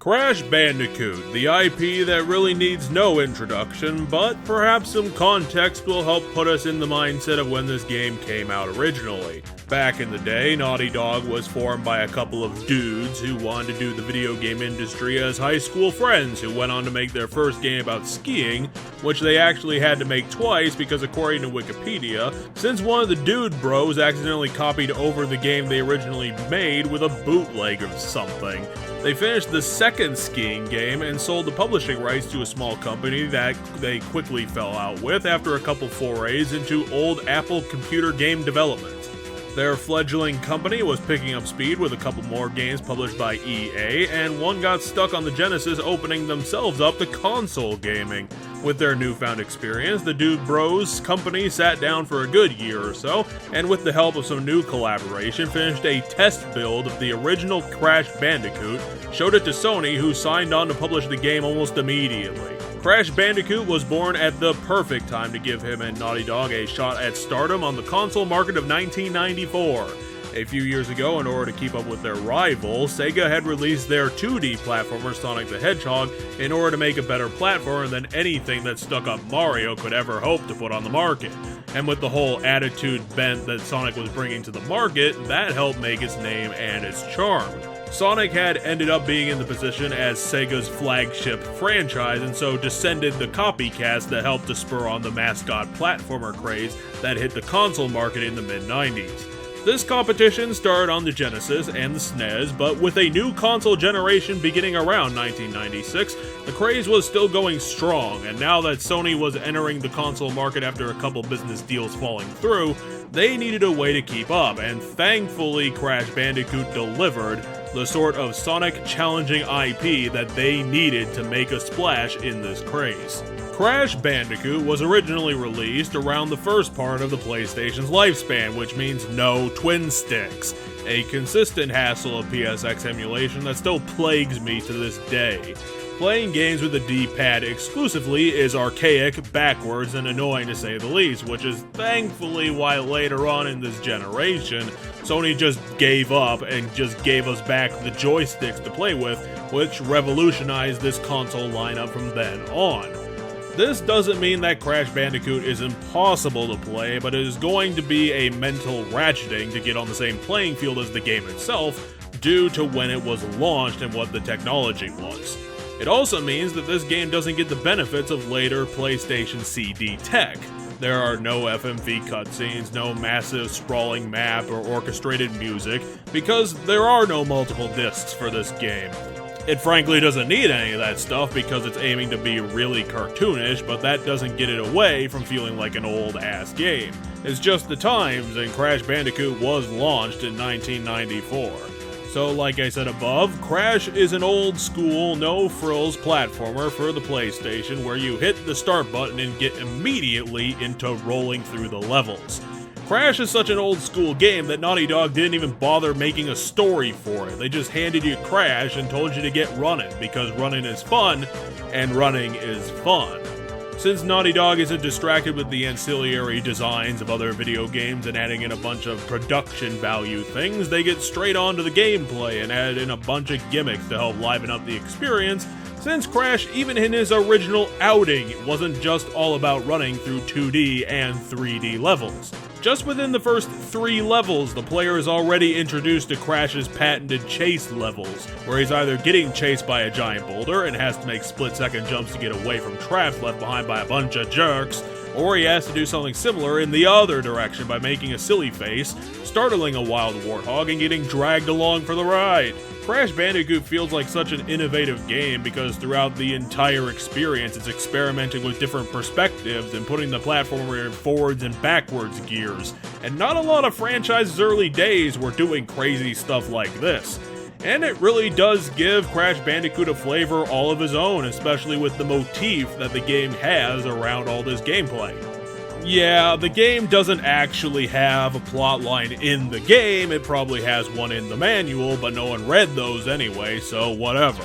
Crash Bandicoot, the IP that really needs no introduction, but perhaps some context will help put us in the mindset of when this game came out originally. Back in the day, Naughty Dog was formed by a couple of dudes who wanted to do the video game industry as high school friends who went on to make their first game about skiing, which they actually had to make twice because according to Wikipedia, since one of the dude bros accidentally copied over the game they originally made with a bootleg of something. They finished the second skiing game and sold the publishing rights to a small company that they quickly fell out with after a couple forays into old Apple computer game development. Their fledgling company was picking up speed with a couple more games published by EA, and one got stuck on the Genesis, opening themselves up to console gaming. With their newfound experience, the Dude Bros company sat down for a good year or so, and with the help of some new collaboration, finished a test build of the original Crash Bandicoot, showed it to Sony, who signed on to publish the game almost immediately. Crash Bandicoot was born at the perfect time to give him and Naughty Dog a shot at stardom on the console market of 1994. A few years ago, in order to keep up with their rival, Sega had released their 2D platformer Sonic the Hedgehog in order to make a better platformer than anything that stuck-up Mario could ever hope to put on the market. And with the whole attitude bent that Sonic was bringing to the market, that helped make its name and its charm. Sonic had ended up being in the position as Sega's flagship franchise, and so descended the copycats that helped to spur on the mascot platformer craze that hit the console market in the mid-90s. This competition started on the Genesis and the SNES, but with a new console generation beginning around 1996, the craze was still going strong, and now that Sony was entering the console market after a couple business deals falling through, they needed a way to keep up, and thankfully Crash Bandicoot delivered the sort of Sonic challenging IP that they needed to make a splash in this craze. Crash Bandicoot was originally released around the first part of the PlayStation's lifespan, which means no twin sticks, a consistent hassle of PSX emulation that still plagues me to this day. Playing games with a D-pad exclusively is archaic, backwards, and annoying to say the least, which is thankfully why later on in this generation, Sony just gave up and just gave us back the joysticks to play with, which revolutionized this console lineup from then on. This doesn't mean that Crash Bandicoot is impossible to play, but it is going to be a mental ratcheting to get on the same playing field as the game itself, due to when it was launched and what the technology was. It also means that this game doesn't get the benefits of later PlayStation CD tech. There are no FMV cutscenes, no massive sprawling map or orchestrated music, because there are no multiple discs for this game. It frankly doesn't need any of that stuff because it's aiming to be really cartoonish, but that doesn't get it away from feeling like an old-ass game. It's just the times, and Crash Bandicoot was launched in 1994. So like I said above, Crash is an old-school, no-frills platformer for the PlayStation where you hit the start button and get immediately into rolling through the levels. Crash is such an old-school game that Naughty Dog didn't even bother making a story for it. They just handed you Crash and told you to get running, because running is fun, and running is fun. Since Naughty Dog isn't distracted with the ancillary designs of other video games and adding in a bunch of production value things, they get straight onto the gameplay and add in a bunch of gimmicks to help liven up the experience, since Crash, even in his original outing, wasn't just all about running through 2D and 3D levels. Just within the first 3 levels, the player is already introduced to Crash's patented chase levels, where he's either getting chased by a giant boulder and has to make split-second jumps to get away from traps left behind by a bunch of jerks, or he has to do something similar in the other direction by making a silly face, startling a wild warthog, and getting dragged along for the ride. Crash Bandicoot feels like such an innovative game because throughout the entire experience it's experimenting with different perspectives and putting the platformer in forwards and backwards gears, and not a lot of franchise's early days were doing crazy stuff like this. And it really does give Crash Bandicoot a flavor all of his own, especially with the motif that the game has around all this gameplay. Yeah, the game doesn't actually have a plotline in the game, it probably has one in the manual, but no one read those anyway, so whatever.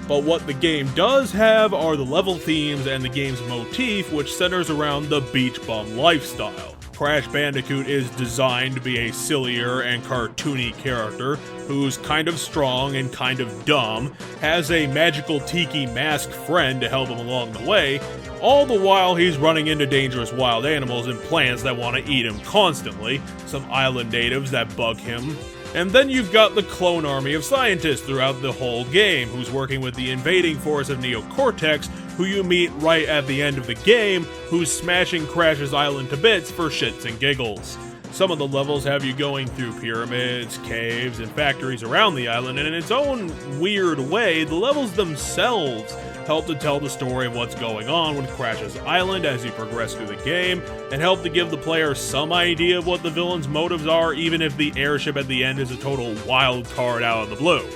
But what the game does have are the level themes and the game's motif, which centers around the beach bum lifestyle. Crash Bandicoot is designed to be a sillier and cartoony character who's kind of strong and kind of dumb, has a magical tiki mask friend to help him along the way, all the while he's running into dangerous wild animals and plants that want to eat him constantly, some island natives that bug him. And then you've got the clone army of scientists throughout the whole game, who's working with the invading force of Neocortex, who you meet right at the end of the game, who's smashing Crash's island to bits for shits and giggles. Some of the levels have you going through pyramids, caves, and factories around the island, and in its own weird way, the levels themselves help to tell the story of what's going on with Crash's island as you progress through the game, and help to give the player some idea of what the villain's motives are, even if the airship at the end is a total wild card out of the blue.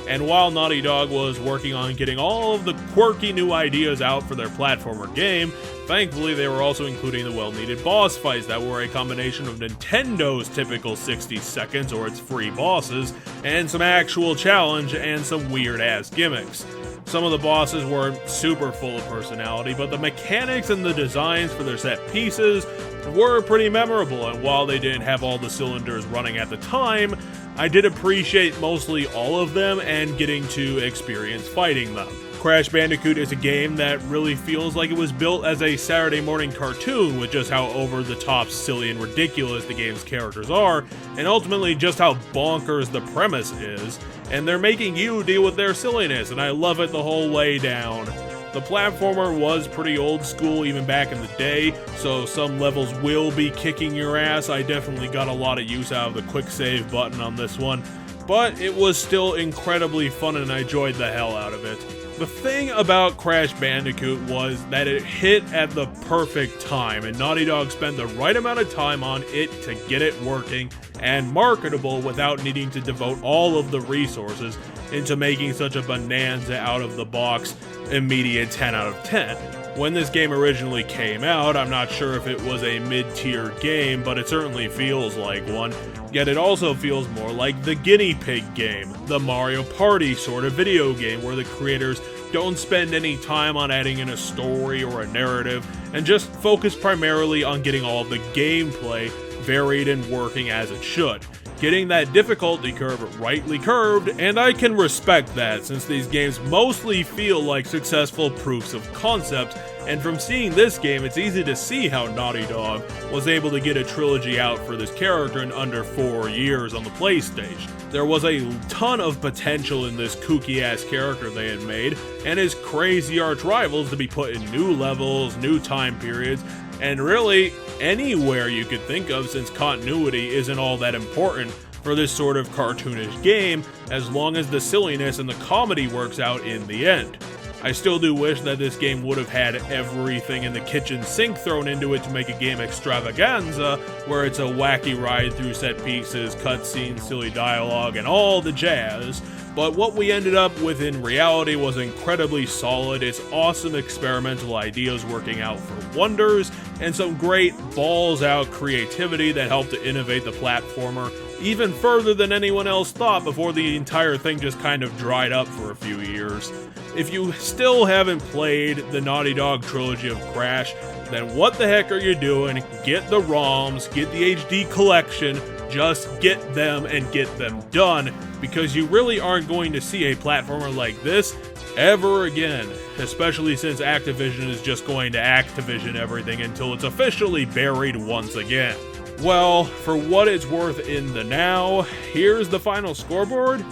And while Naughty Dog was working on getting all of the quirky new ideas out for their platformer game, thankfully they were also including the well-needed boss fights that were a combination of Nintendo's typical 60 seconds or its free bosses, and some actual challenge and some weird-ass gimmicks. Some of the bosses weren't super full of personality, but the mechanics and the designs for their set pieces were pretty memorable, and while they didn't have all the cylinders running at the time, I did appreciate mostly all of them and getting to experience fighting them. Crash Bandicoot is a game that really feels like it was built as a Saturday morning cartoon with just how over-the-top, silly, and ridiculous the game's characters are, and ultimately just how bonkers the premise is, and they're making you deal with their silliness, and I love it the whole way down. The platformer was pretty old school even back in the day, so some levels will be kicking your ass. I definitely got a lot of use out of the quick save button on this one, but it was still incredibly fun and I enjoyed the hell out of it. The thing about Crash Bandicoot was that it hit at the perfect time, and Naughty Dog spent the right amount of time on it to get it working and marketable without needing to devote all of the resources into making such a bonanza out of the box immediate 10 out of 10. When this game originally came out, I'm not sure if it was a mid-tier game, but it certainly feels like one. Yet it also feels more like the guinea pig game, the Mario Party sort of video game where the creators don't spend any time on adding in a story or a narrative, and just focus primarily on getting all of the gameplay varied and working as it should. Getting that difficulty curve rightly curved, and I can respect that since these games mostly feel like successful proofs of concept, and from seeing this game it's easy to see how Naughty Dog was able to get a trilogy out for this character in under 4 years on the PlayStation. There was a ton of potential in this kooky ass character they had made, and his crazy arch rivals to be put in new levels, new time periods, and really anywhere you could think of, since continuity isn't all that important for this sort of cartoonish game, as long as the silliness and the comedy works out in the end. I still do wish that this game would have had everything in the kitchen sink thrown into it to make a game extravaganza, where it's a wacky ride through set pieces, cutscenes, silly dialogue, and all the jazz. But what we ended up with in reality was incredibly solid. It's awesome experimental ideas working out for wonders, and some great balls-out creativity that helped to innovate the platformer even further than anyone else thought before the entire thing just kind of dried up for a few years. If you still haven't played the Naughty Dog trilogy of Crash, then what the heck are you doing? Get the ROMs, get the HD collection, just get them and get them done, because you really aren't going to see a platformer like this ever again, especially since Activision is just going to Activision everything until it's officially buried once again. Well, for what it's worth in the now, here's the final scoreboard.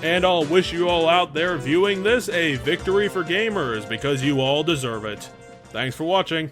And I'll wish you all out there viewing this a victory for gamers, because you all deserve it. Thanks for watching.